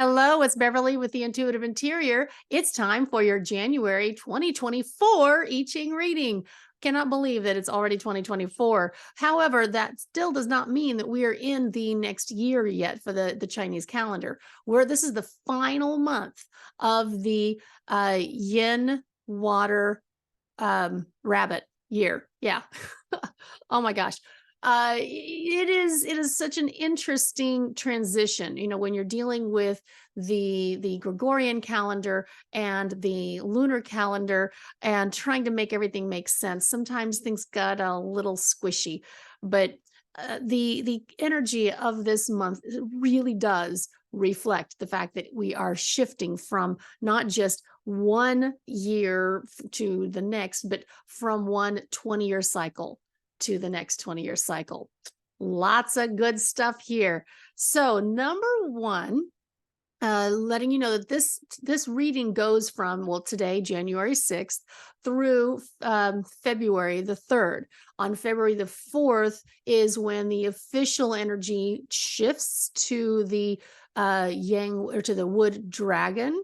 Hello, it's Beverly with the Intuitive Interior. It's time for your January 2024 I Ching reading. Cannot believe that it's already 2024. However, that still does not mean that we are in the next year yet for the Chinese calendar, where this is the final month of the Yin Water Rabbit year. Yeah. Oh my gosh. It is such an interesting transition, when you're dealing with the Gregorian calendar and the lunar calendar and trying to make everything make sense. Sometimes things got a little squishy, but the energy of this month really does reflect the fact that we are shifting from not just one year to the next, but from one 20-year cycle to the next 20-year cycle. Lots of good stuff here. So number one, letting you know that this reading goes from, well, today, January 6th, through February the 3rd. On February the 4th is when the official energy shifts to the Yang, or to the Wood Dragon.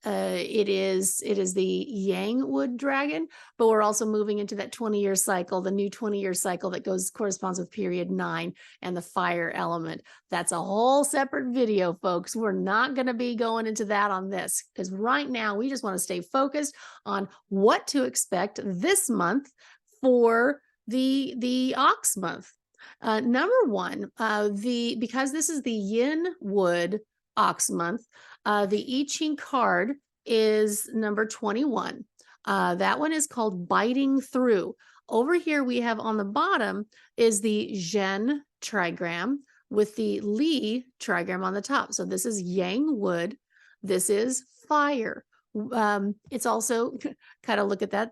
It is the Yang Wood Dragon, but we're also moving into that 20-year cycle, the new 20-year cycle that corresponds with period 9 and the fire element. That's a whole separate video, folks. We're not going to be going into that on this, because right now we just want to stay focused on what to expect this month for the Ox month. Number one, because this is the Yin Wood Ox month, the I Ching card is number 21. That one is called Biting Through. Over here we have on the bottom is the Zhen trigram with the Li trigram on the top. So this is Yang Wood. This is fire. It's also kind of look at that.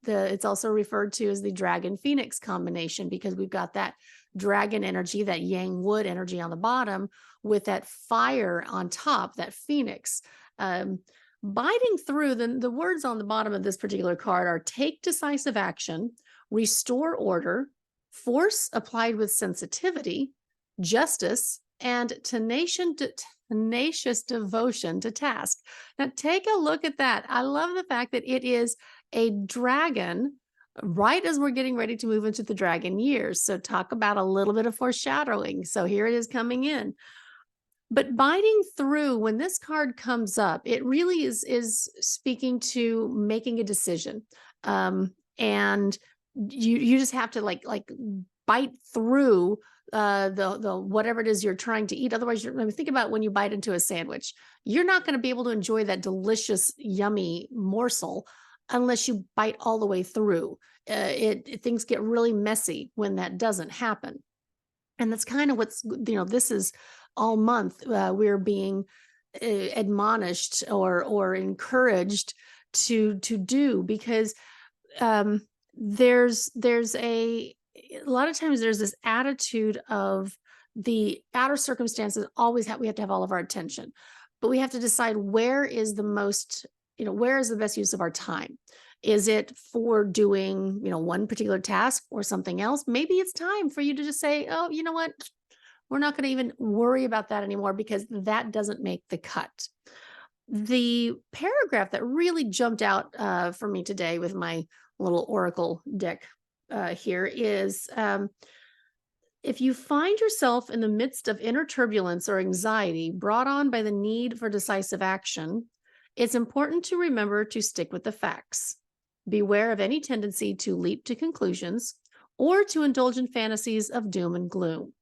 It's also referred to as the Dragon Phoenix combination, because we've got that dragon energy, that Yang Wood energy on the bottom, with that fire on top, that phoenix. Biting through, the words on the bottom of this particular card are take decisive action, restore order, force applied with sensitivity, justice, and tenacious devotion to task. Now take a look at that. I love the fact that it is a dragon right as we're getting ready to move into the dragon years. So talk about a little bit of foreshadowing. So here it is coming in. But biting through, when this card comes up, it really is speaking to making a decision. And you just have to like bite through the whatever it is you're trying to eat. Otherwise, think about when you bite into a sandwich. You're not going to be able to enjoy that delicious, yummy morsel unless you bite all the way through. Things get really messy when that doesn't happen. And that's kind of what's, this is all month we're being admonished or encouraged to do, because there's a lot of times there's this attitude of the outer circumstances we have to have all of our attention, but we have to decide where is the most, where is the best use of our time. Is it for doing, one particular task or something else? Maybe it's time for you to just say, oh, you know what? We're not going to even worry about that anymore, because that doesn't make the cut. The paragraph that really jumped out for me today with my little oracle deck here is, if you find yourself in the midst of inner turbulence or anxiety brought on by the need for decisive action, it's important to remember to stick with the facts. Beware of any tendency to leap to conclusions or to indulge in fantasies of doom and gloom.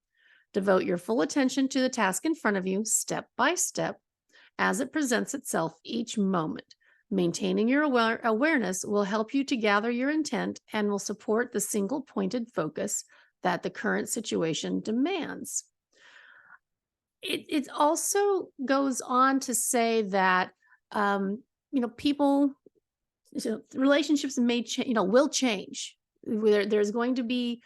Devote your full attention to the task in front of you, step by step, as it presents itself each moment. Maintaining your awareness will help you to gather your intent and will support the single-pointed focus that the current situation demands. It also goes on to say that, people, relationships may change, will change. There's going to be,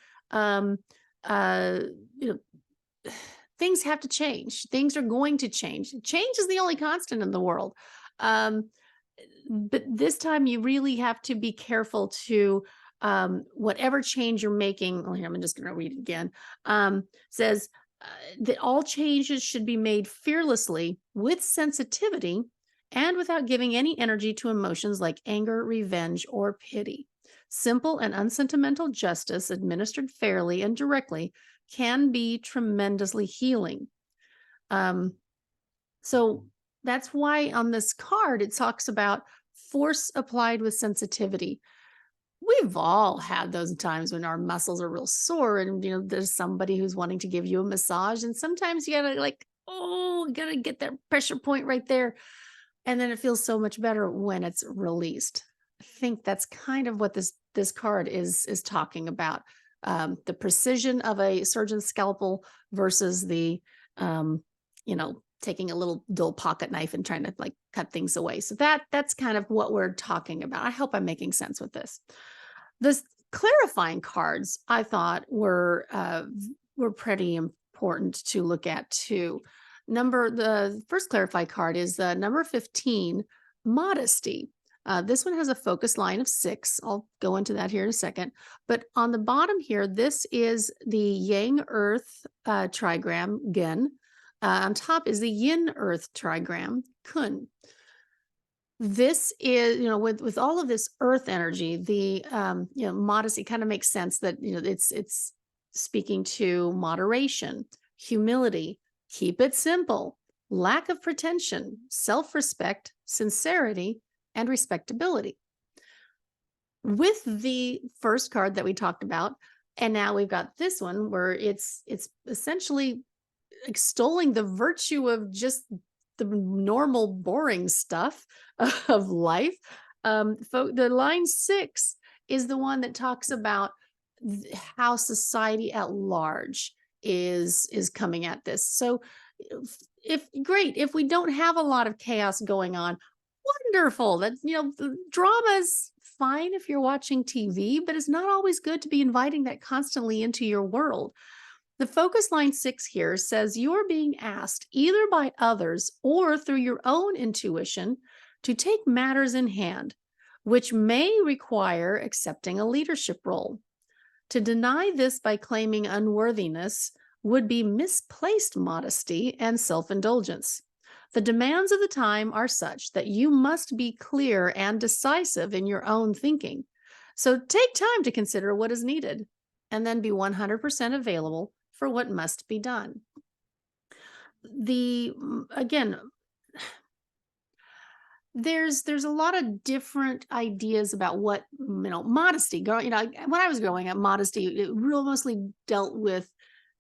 things have to change. Things are going to change. Change is the only constant in the world. But this time you really have to be careful to, whatever change you're making. Oh, here, I'm just going to read it again. Says, that all changes should be made fearlessly with sensitivity and without giving any energy to emotions like anger, revenge, or pity. Simple and unsentimental justice administered fairly and directly can be tremendously healing. Um, so that's why on this card it talks about force applied with sensitivity. We've all had those times when our muscles are real sore and there's somebody who's wanting to give you a massage, and sometimes you gotta like, oh, gotta get that pressure point right there. And then it feels so much better when it's released. I think that's kind of what this card is talking about. The precision of a surgeon's scalpel versus the taking a little dull pocket knife and trying to like cut things away. So that's kind of what we're talking about. I hope I'm making sense with this. This clarifying cards I thought were pretty important to look at too. The first clarified card is the number 15, Modesty. This one has a focus line of 6. I'll go into that here in a second. But on the bottom here, this is the Yang Earth trigram, Gen. On top is the Yin Earth trigram, Kun. This is, with all of this earth energy, the modesty kind of makes sense that it's speaking to moderation, humility, keep it simple, lack of pretension, self-respect, sincerity, and respectability. With the first card that we talked about, and now we've got this one where it's essentially extolling the virtue of just the normal boring stuff of life. The line 6 is the one that talks about how society at large is coming at this. So if we don't have a lot of chaos going on, wonderful. That the drama's fine if you're watching TV, but it's not always good to be inviting that constantly into your world. The focus line 6 here says you're being asked either by others or through your own intuition to take matters in hand, which may require accepting a leadership role. To deny this by claiming unworthiness would be misplaced modesty and self-indulgence. The demands of the time are such that you must be clear and decisive in your own thinking. So take time to consider what is needed and then be 100% available for what must be done. Again, there's a lot of different ideas about what modesty. When I was growing up, modesty it really mostly dealt with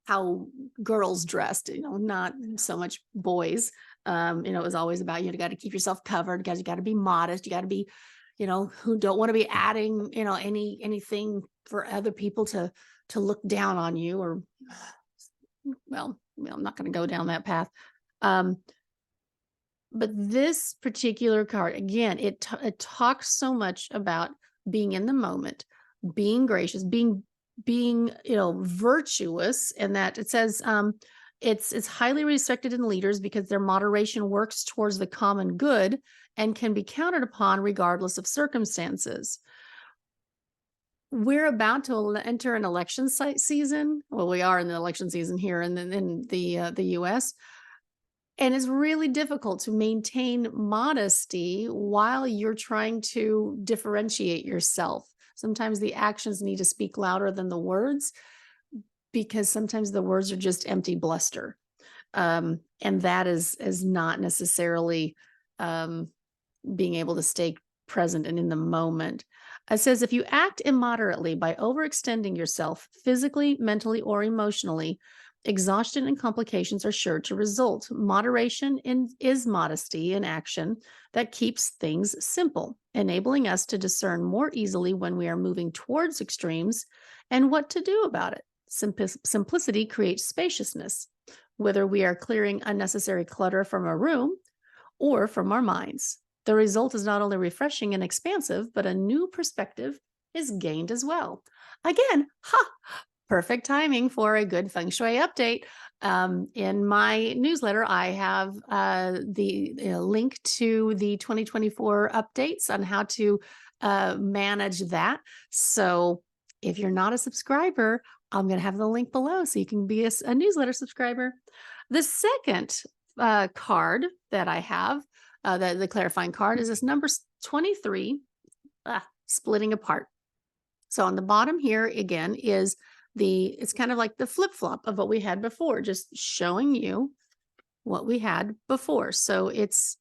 how girls dressed. Not so much boys. It was always about you got to keep yourself covered because you got to be modest. You got to be, who don't want to be adding anything for other people to look down on you, or I'm not going to go down that path. But this particular card, again, it talks so much about being in the moment, being gracious, being virtuous, and that it says it's highly respected in leaders because their moderation works towards the common good and can be counted upon regardless of circumstances. We're about to enter an election season. Well, we are in the election season here in the U.S., and it's really difficult to maintain modesty while you're trying to differentiate yourself. Sometimes the actions need to speak louder than the words, because sometimes the words are just empty bluster. And that is not necessarily being able to stay present and in the moment. It says, if you act immoderately by overextending yourself physically, mentally, or emotionally, exhaustion and complications are sure to result. Moderation is modesty in action that keeps things simple, enabling us to discern more easily when we are moving towards extremes and what to do about it. Simplicity creates spaciousness, whether we are clearing unnecessary clutter from a room or from our minds. The result is not only refreshing and expansive, but a new perspective is gained as well. Again, perfect timing for a good feng shui update. In my newsletter, I have the link to the 2024 updates on how to manage that. So if you're not a subscriber, I'm going to have the link below so you can be a newsletter subscriber. The second card that I have, the clarifying card, is this number 23, splitting apart. So on the bottom here again is it's kind of like the flip-flop of what we had before, just showing you what we had before. So it's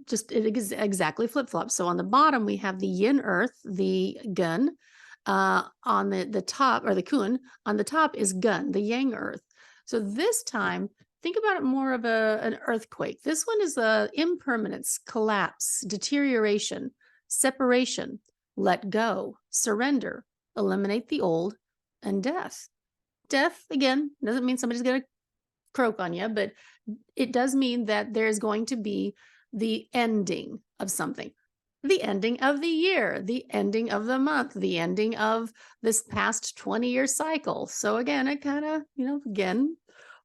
just exactly flip-flop. So on the bottom we have the yin earth, the gun. On the top, or the kun, on the top is gun, the yang earth. So this time, think about it more of an earthquake. This one is impermanence, collapse, deterioration, separation, let go, surrender, eliminate the old, and death. Death, again, doesn't mean somebody's going to croak on you, but it does mean that there's going to be the ending of something. The ending of the year, the ending of the month, the ending of this past 20-year cycle. So again, it kind of, again,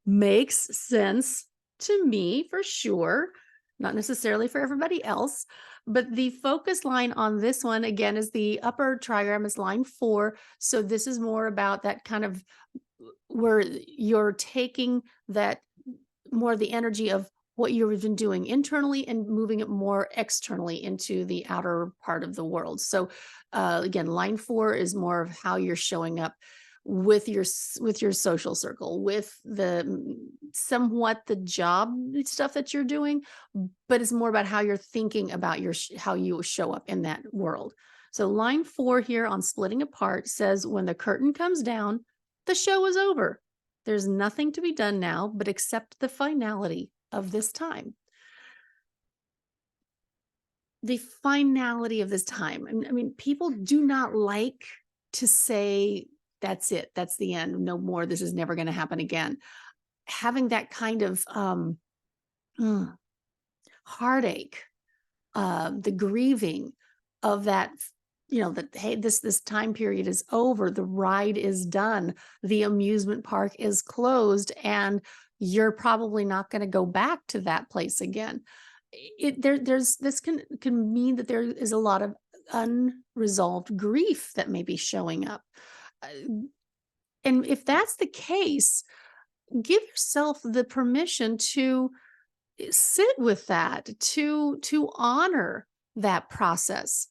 makes sense to me for sure, not necessarily for everybody else. But the focus line on this one, again, is the upper trigram is line 4. So this is more about that kind of where you're taking that more the energy of what you've been doing internally and moving it more externally into the outer part of the world. So again, line 4 is more of how you're showing up with your social circle, with somewhat the job stuff that you're doing, but it's more about how you're thinking about how you show up in that world. So line 4 here on splitting apart says, when the curtain comes down, the show is over. There's nothing to be done now but accept the finality of this time. The finality of this time. I mean, people do not like to say, that's it, that's the end, no more, this is never going to happen again. Having that kind of heartache, the grieving of that, that, hey, this time period is over, the ride is done, the amusement park is closed, and you're probably not going to go back to that place again. This can mean that there is a lot of unresolved grief that may be showing up. And if that's the case, give yourself the permission to sit with that, to honor that process.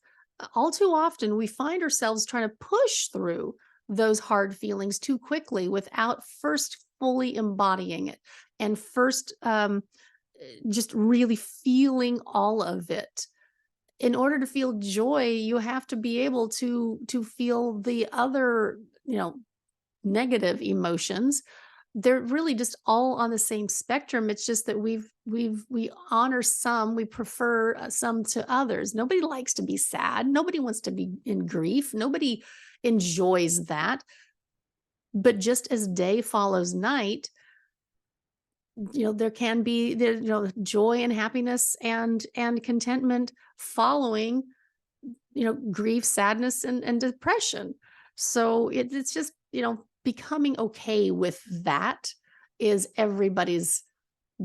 All too often, we find ourselves trying to push through those hard feelings too quickly without first fully embodying it and first just really feeling all of it. In order to feel joy, you have to be able to feel the other, negative emotions. They're really just all on the same spectrum. It's just that we honor some, we prefer some to others. Nobody likes to be sad. Nobody wants to be in grief. Nobody enjoys that. But just as day follows night, there can be joy and happiness and contentment following grief, sadness, and depression. So it's just becoming okay with that is everybody's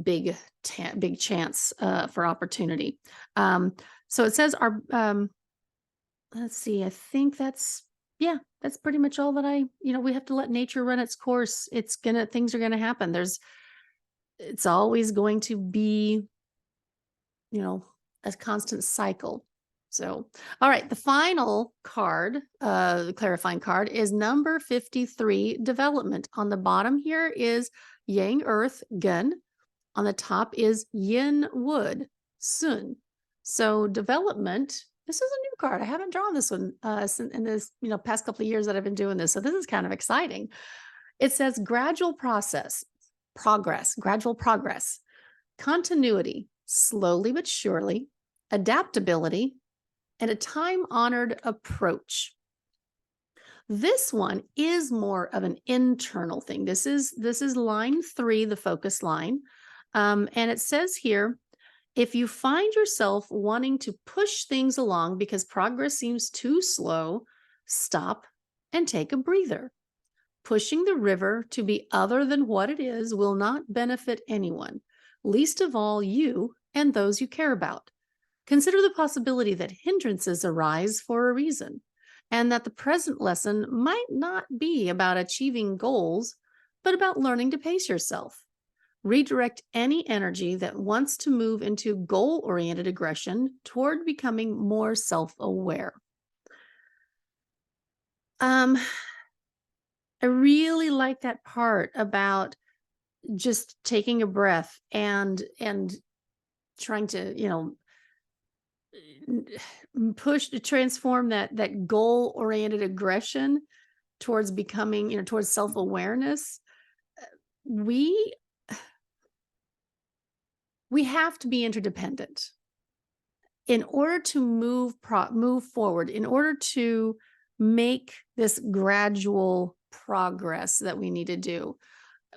big chance for opportunity. So it says let's see, I think that's pretty much all that we have to let nature run its course. Things are gonna happen. It's always going to be, a constant cycle. So, all right, the final card, the clarifying card, is number 53, development. On the bottom here is Yang Earth, Gun. On the top is Yin Wood, Sun. So development, this is a new card. I haven't drawn this one in this past couple of years that I've been doing this. So this is kind of exciting. It says gradual gradual progress, continuity, slowly but surely, adaptability, and a time-honored approach. This one is more of an internal thing. This is line 3, the focus line. And it says here, if you find yourself wanting to push things along because progress seems too slow, stop and take a breather. Pushing the river to be other than what it is will not benefit anyone, least of all you and those you care about. Consider the possibility that hindrances arise for a reason. and that the present lesson might not be about achieving goals, but about learning to pace yourself. Redirect any energy that wants to move into goal-oriented aggression toward becoming more self-aware. I really like that part about just taking a breath and trying to, push to transform that goal-oriented aggression towards becoming, towards self-awareness. We we have to be interdependent in order to move forward, in order to make this gradual progress that we need to do.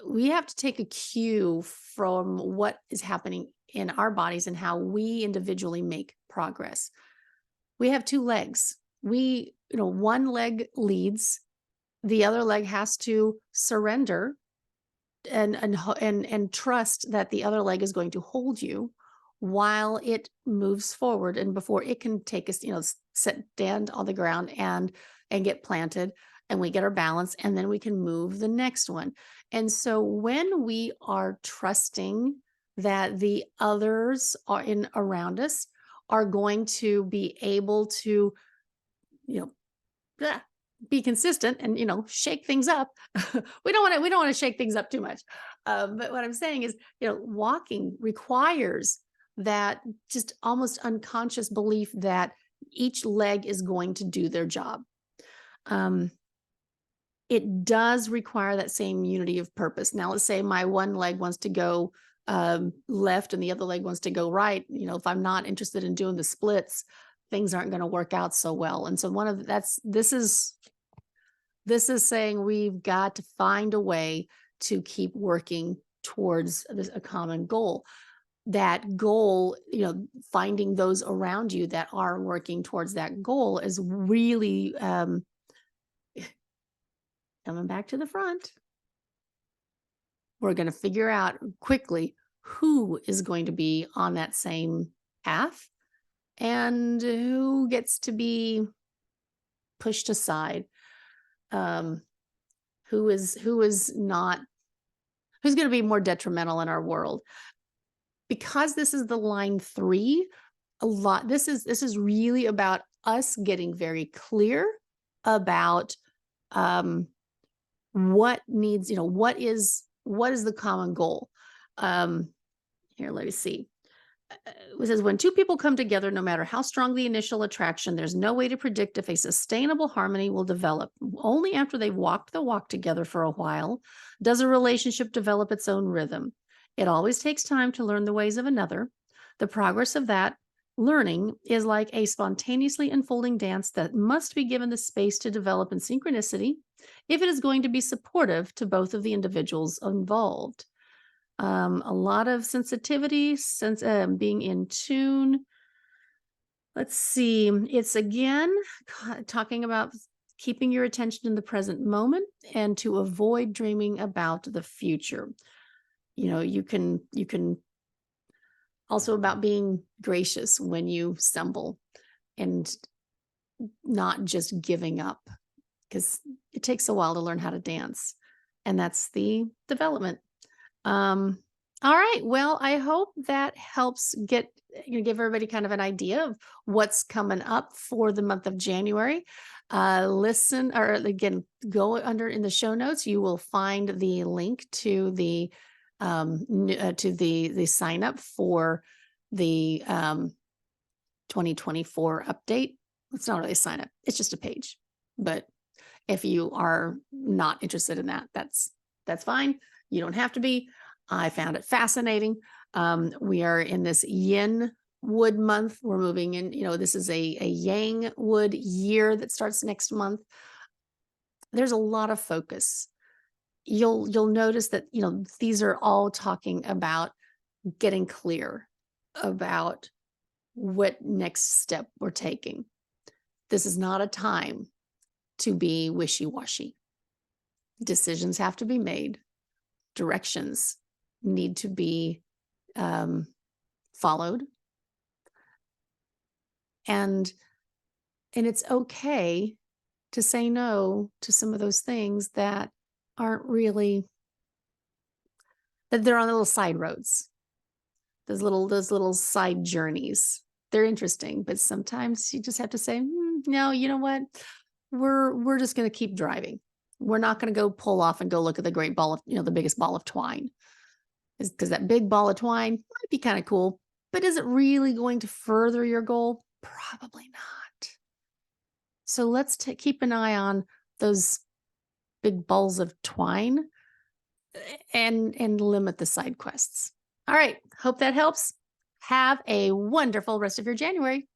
We have to take a cue from what is happening in our bodies and how we individually make progress. We have two legs. One leg leads, the other leg has to surrender and trust that the other leg is going to hold you while it moves forward, and before it can take us, stand on the ground and get planted, and we get our balance, and then we can move the next one. And so when we are trusting that the others are in around us are going to be able to, you know be consistent and, shake things up. We don't want to shake things up too much. But what I'm saying is, walking requires that just almost unconscious belief that each leg is going to do their job. It does require that same unity of purpose. Now, let's say my one leg wants to go left and the other leg wants to go right. If I'm not interested in doing the splits, things aren't going to work out so well. And so this is saying we've got to find a way to keep working towards a common goal. That goal, finding those around you that are working towards that goal is really coming back to the front. We're going to figure out quickly who is going to be on that same path and who gets to be pushed aside. Who's going to be more detrimental in our world. Because this is the line 3, this is really about us getting very clear about what needs, what is the common goal. Here, let me see. It says, when two people come together, no matter how strong the initial attraction, there's no way to predict if a sustainable harmony will develop. Only after they've walked the walk together for a while does a relationship develop its own rhythm. It always takes time to learn the ways of another. The progress of that learning is like a spontaneously unfolding dance that must be given the space to develop in synchronicity if it is going to be supportive to both of the individuals involved. A lot of sensitivity, being in tune. Let's see. It's again talking about keeping your attention in the present moment and to avoid dreaming about the future. You can also about being gracious when you stumble and not just giving up, because it takes a while to learn how to dance, and that's the development. All right. Well, I hope that helps give everybody kind of an idea of what's coming up for the month of January. Listen, or again, go under in the show notes. You will find the link to the sign up for the 2024 update. It's not really a sign up. It's just a page. But if you are not interested in that, that's fine. You don't have to be. I found it fascinating. We are in this Yin Wood month. We're moving in, this is a Yang Wood year that starts next month. There's a lot of focus. You'll notice that, these are all talking about getting clear about what next step we're taking. This is not a time to be wishy-washy. Decisions have to be made. Directions need to be followed. And it's okay to say no to some of those things that aren't really, that they're on little side roads, those little side journeys. They're interesting, but sometimes you just have to say, no, you know what? We're just going to keep driving. We're not going to go pull off and go look at the great ball of, the biggest ball of twine. Because that big ball of twine might be kind of cool, but is it really going to further your goal? Probably not. So let's keep an eye on those big balls of twine and limit the side quests. All right. Hope that helps. Have a wonderful rest of your January.